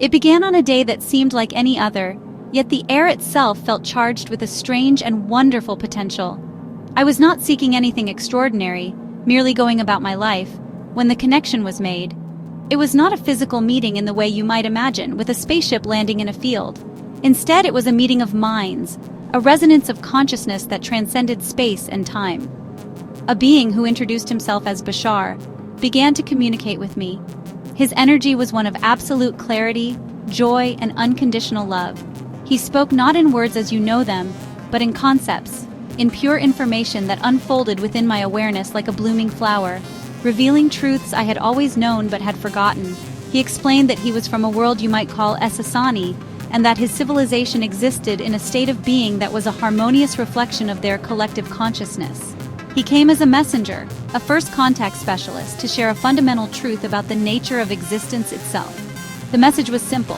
It began on a day that seemed like any other, yet the air itself felt charged with a strange and wonderful potential. I was not seeking anything extraordinary, merely going about my life, when the connection was made. It was not a physical meeting in the way you might imagine, with a spaceship landing in a field. Instead, it was a meeting of minds, a resonance of consciousness that transcended space and time. A being who introduced himself as Bashar began to communicate with me. His energy was one of absolute clarity, joy, and unconditional love. He spoke not in words as you know them, but in concepts, in pure information that unfolded within my awareness like a blooming flower, revealing truths I had always known but had forgotten. He explained that he was from a world you might call Esasani, and that his civilization existed in a state of being that was a harmonious reflection of their collective consciousness. He came as a messenger, a first contact specialist, to share a fundamental truth about the nature of existence itself. The message was simple,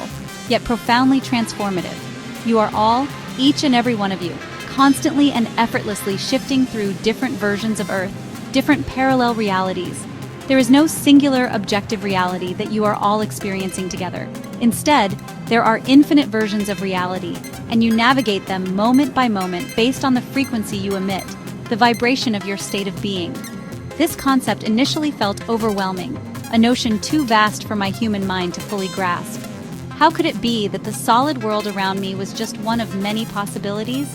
yet profoundly transformative. You are all, each and every one of you, constantly and effortlessly shifting through different versions of Earth, different parallel realities. There is no singular objective reality that you are all experiencing together. Instead, there are infinite versions of reality, and you navigate them moment by moment based on the frequency you emit, the vibration of your state of being. This concept initially felt overwhelming, a notion too vast for my human mind to fully grasp. How could it be that the solid world around me was just one of many possibilities?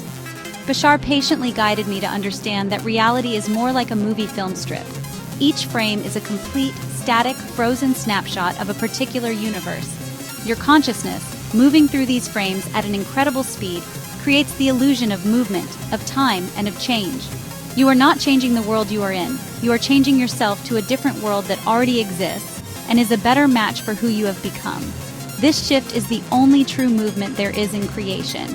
Bashar patiently guided me to understand that reality is more like a movie film strip. Each frame is a complete, static, frozen snapshot of a particular universe. Your consciousness, moving through these frames at an incredible speed, creates the illusion of movement, of time, and of change. You are not changing the world you are in. You are changing yourself to a different world that already exists and is a better match for who you have become. This shift is the only true movement there is in creation.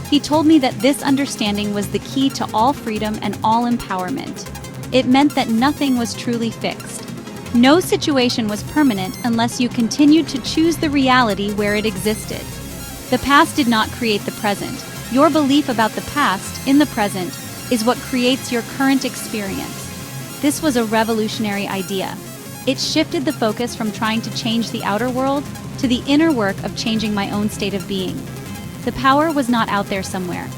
He told me that this understanding was the key to all freedom and all empowerment. It meant that nothing was truly fixed. No situation was permanent unless you continued to choose the reality where it existed. The past did not create the present. Your belief about the past, in the present, is what creates your current experience. This was a revolutionary idea. It shifted the focus from trying to change the outer world to the inner work of changing my own state of being. The power was not out there somewhere.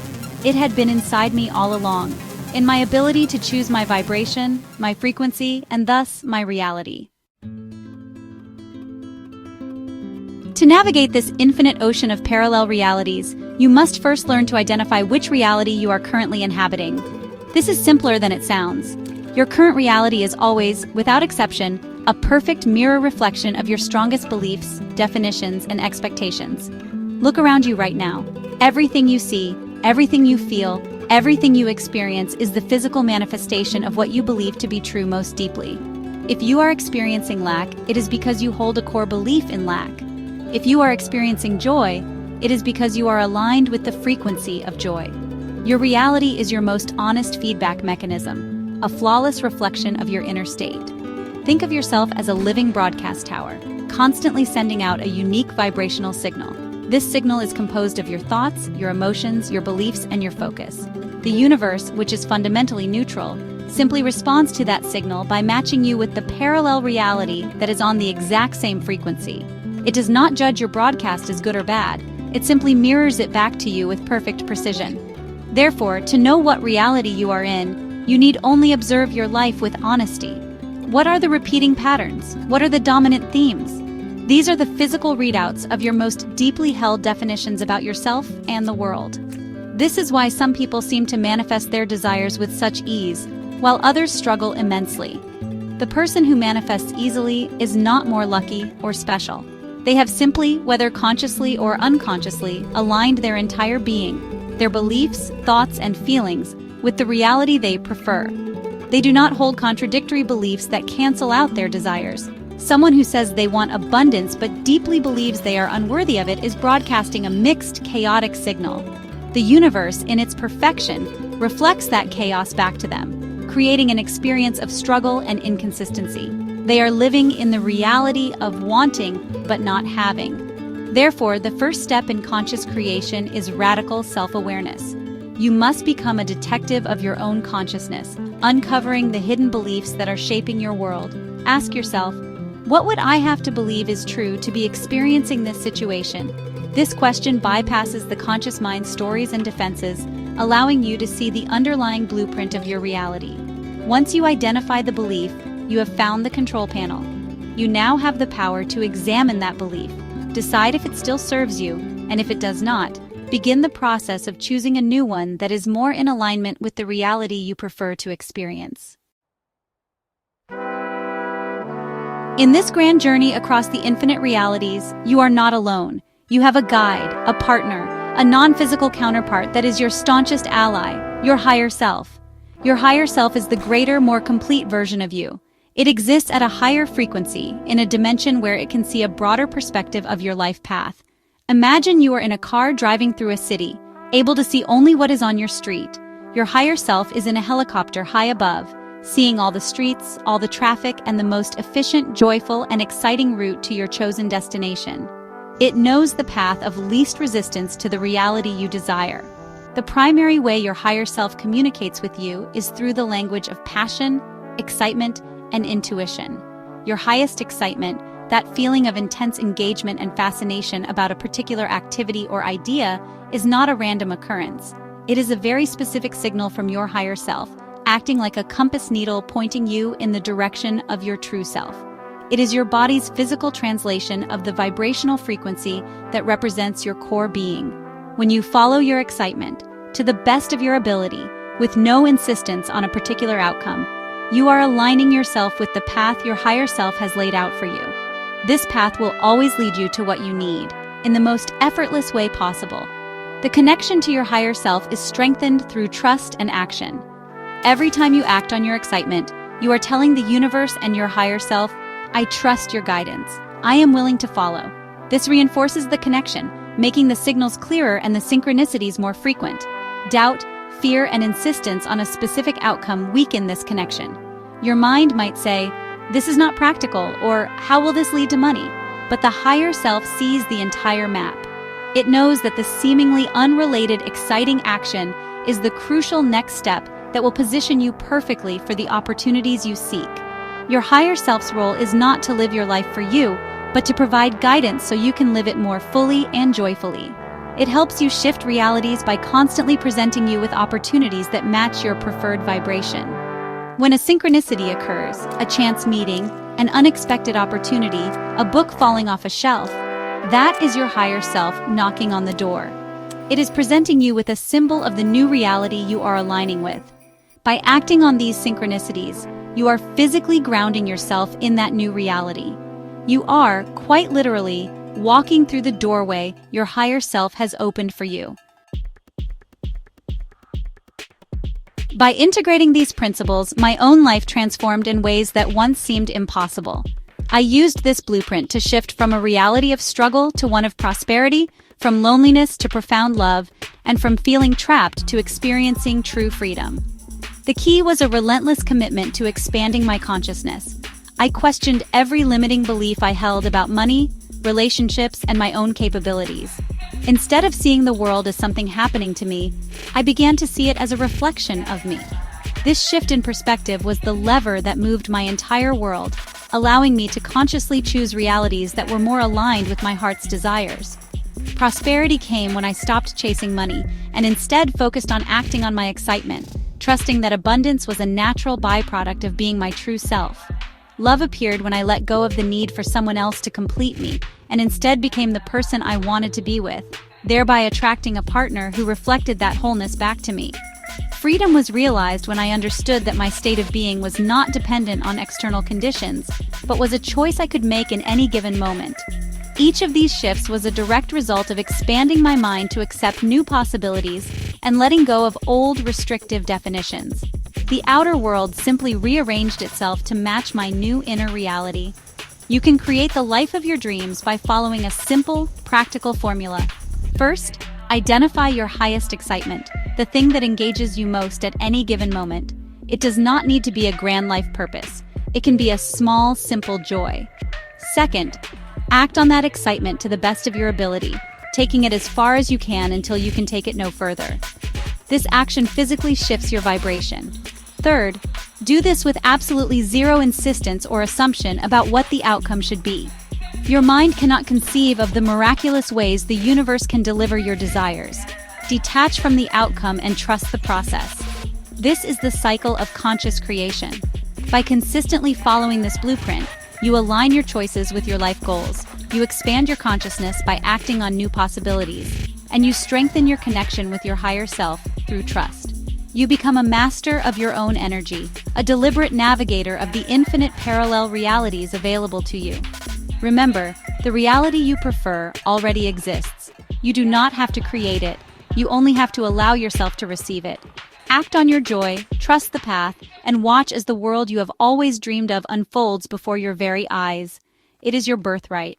It had been inside me all along, in my ability to choose my vibration, my frequency, and thus my reality. To navigate this infinite ocean of parallel realities, you must first learn to identify which reality you are currently inhabiting. This is simpler than it sounds. Your current reality is always, without exception, a perfect mirror reflection of your strongest beliefs, definitions, and expectations. Look around you right now. Everything you see, everything you feel, everything you experience is the physical manifestation of what you believe to be true most deeply. If you are experiencing lack, it is because you hold a core belief in lack. If you are experiencing joy, it is because you are aligned with the frequency of joy. Your reality is your most honest feedback mechanism, a flawless reflection of your inner state. Think of yourself as a living broadcast tower, constantly sending out a unique vibrational signal. This signal is composed of your thoughts, your emotions, your beliefs, and your focus. The universe, which is fundamentally neutral, simply responds to that signal by matching you with the parallel reality that is on the exact same frequency. It does not judge your broadcast as good or bad. It simply mirrors it back to you with perfect precision. Therefore, to know what reality you are in, you need only observe your life with honesty. What are the repeating patterns? What are the dominant themes? These are the physical readouts of your most deeply held definitions about yourself and the world. This is why some people seem to manifest their desires with such ease, while others struggle immensely. The person who manifests easily is not more lucky or special. They have simply, whether consciously or unconsciously, aligned their entire being, their beliefs, thoughts, and feelings, with the reality they prefer. They do not hold contradictory beliefs that cancel out their desires. Someone who says they want abundance but deeply believes they are unworthy of it is broadcasting a mixed, chaotic signal. The universe, in its perfection, reflects that chaos back to them, creating an experience of struggle and inconsistency. They are living in the reality of wanting but not having. Therefore, the first step in conscious creation is radical self-awareness. You must become a detective of your own consciousness, uncovering the hidden beliefs that are shaping your world. Ask yourself, What would I have to believe is true to be experiencing this situation? This question bypasses the conscious mind's stories and defenses, allowing you to see the underlying blueprint of your reality. Once you identify the belief, you have found the control panel. You now have the power to examine that belief, decide if it still serves you, and if it does not, begin the process of choosing a new one that is more in alignment with the reality you prefer to experience. In this grand journey across the infinite realities, you are not alone. You have a guide, a partner, a non-physical counterpart that is your staunchest ally, your higher self. Your higher self is the greater, more complete version of you. It exists at a higher frequency, in a dimension where it can see a broader perspective of your life path. Imagine you are in a car driving through a city, able to see only what is on your street. Your higher self is in a helicopter high above, seeing all the streets, all the traffic, and the most efficient, joyful, and exciting route to your chosen destination. It knows the path of least resistance to the reality you desire. The primary way your higher self communicates with you is through the language of passion, excitement, and intuition. Your highest excitement, that feeling of intense engagement and fascination about a particular activity or idea, is not a random occurrence. It is a very specific signal from your higher self, acting like a compass needle pointing you in the direction of your true self. It is your body's physical translation of the vibrational frequency that represents your core being. When you follow your excitement, to the best of your ability, with no insistence on a particular outcome, you are aligning yourself with the path your higher self has laid out for you. This path will always lead you to what you need, in the most effortless way possible. The connection to your higher self is strengthened through trust and action. Every time you act on your excitement, you are telling the universe and your higher self, I trust your guidance. I am willing to follow. This reinforces the connection, making the signals clearer and the synchronicities more frequent. Doubt, fear, and insistence on a specific outcome weaken this connection. Your mind might say, this is not practical, or how will this lead to money? But the higher self sees the entire map. It knows that the seemingly unrelated, exciting action is the crucial next step that will position you perfectly for the opportunities you seek. Your higher self's role is not to live your life for you, but to provide guidance so you can live it more fully and joyfully. It helps you shift realities by constantly presenting you with opportunities that match your preferred vibration. When a synchronicity occurs, a chance meeting, an unexpected opportunity, a book falling off a shelf, that is your higher self knocking on the door. It is presenting you with a symbol of the new reality you are aligning with. By acting on these synchronicities, you are physically grounding yourself in that new reality. You are, quite literally, walking through the doorway your higher self has opened for you. By integrating these principles, my own life transformed in ways that once seemed impossible. I used this blueprint to shift from a reality of struggle to one of prosperity, from loneliness to profound love, and from feeling trapped to experiencing true freedom. The key was a relentless commitment to expanding my consciousness. I questioned every limiting belief I held about money, relationships, and my own capabilities. Instead of seeing the world as something happening to me, I began to see it as a reflection of me. This shift in perspective was the lever that moved my entire world, allowing me to consciously choose realities that were more aligned with my heart's desires. Prosperity came when I stopped chasing money and instead focused on acting on my excitement, trusting that abundance was a natural byproduct of being my true self. Love appeared when I let go of the need for someone else to complete me and instead became the person I wanted to be with, thereby attracting a partner who reflected that wholeness back to me. Freedom was realized when I understood that my state of being was not dependent on external conditions, but was a choice I could make in any given moment. Each of these shifts was a direct result of expanding my mind to accept new possibilities and letting go of old, restrictive definitions. The outer world simply rearranged itself to match my new inner reality. You can create the life of your dreams by following a simple, practical formula. First, identify your highest excitement, the thing that engages you most at any given moment. It does not need to be a grand life purpose. It can be a small, simple joy. Second, act on that excitement to the best of your ability, taking it as far as you can until you can take it no further. This action physically shifts your vibration. Third, Do this with absolutely zero insistence or assumption about what the outcome should be. Your mind cannot conceive of the miraculous ways the universe can deliver your desires. Detach from the outcome and trust the process. This is the cycle of conscious creation. By consistently following this blueprint, you align your choices with your life goals, you expand your consciousness by acting on new possibilities, and you strengthen your connection with your higher self through trust. You become a master of your own energy, a deliberate navigator of the infinite parallel realities available to you. Remember, the reality you prefer already exists. You do not have to create it. You only have to allow yourself to receive it. Act on your joy, trust the path, and watch as the world you have always dreamed of unfolds before your very eyes. It is your birthright.